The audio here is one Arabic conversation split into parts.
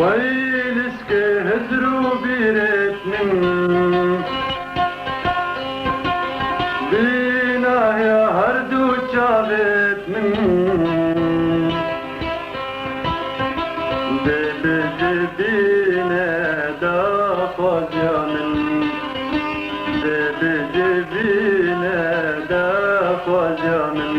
ويلسك هزرو بيرت من بينا يا هردو شابت من بجبينا دا خوزيا من بجبينا دا خوزيا من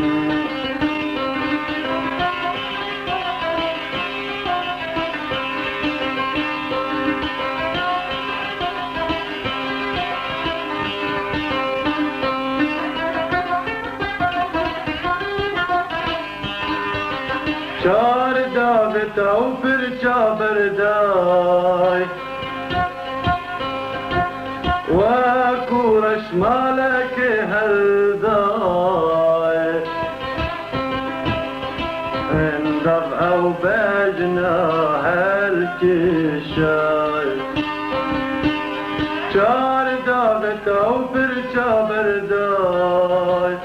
شار دابت او برچا برداي وكورش مالك هالداي اندب او بجنا هالكشاي شار دابت او برچا برداي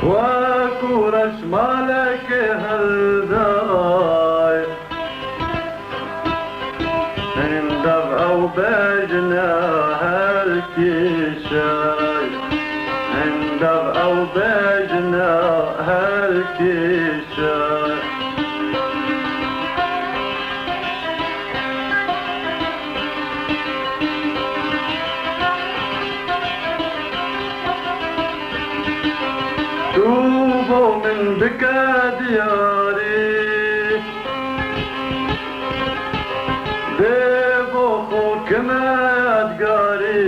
وكورش مالك هالداي اندب او بجنا هالكشاي اندب او بجنا هالكشاي توبوا من بكى دياري ديبو خوك ما تقاري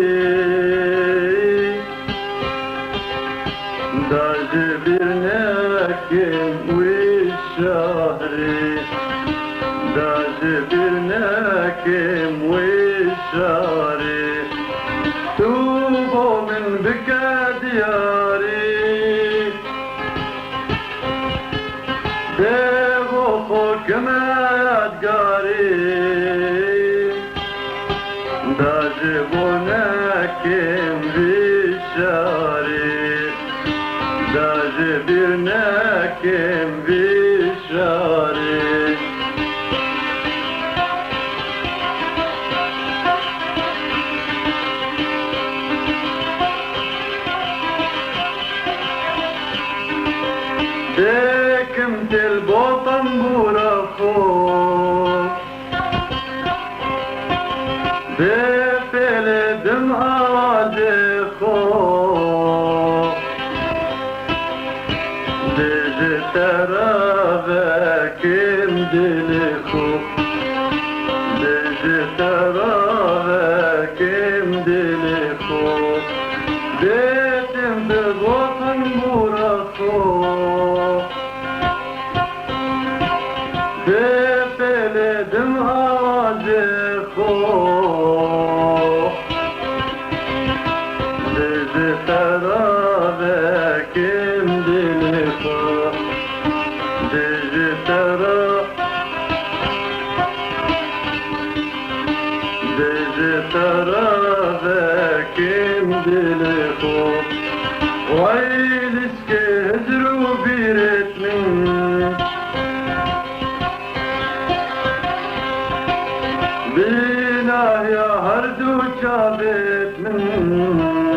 دا جبرناكم والشهري دا جبرناكم والشهري توبوا من بكى دياري ديبو خوك ما تقاري دا جبوناكم بشاري دا جبرناكم بشاري ديكمت البوطن بورخوك ديفل دمعة ديخوك ديجي ترابكم دلخوك ديجي ترابكم دلخوك ديتم بالوطن بورخوك ديفل دمعة ديخوك ديجي ترابكم دلخوك ديجي ترابكم دلخوك ويلسك هزرو بيرت من بينا يا هردو شابت من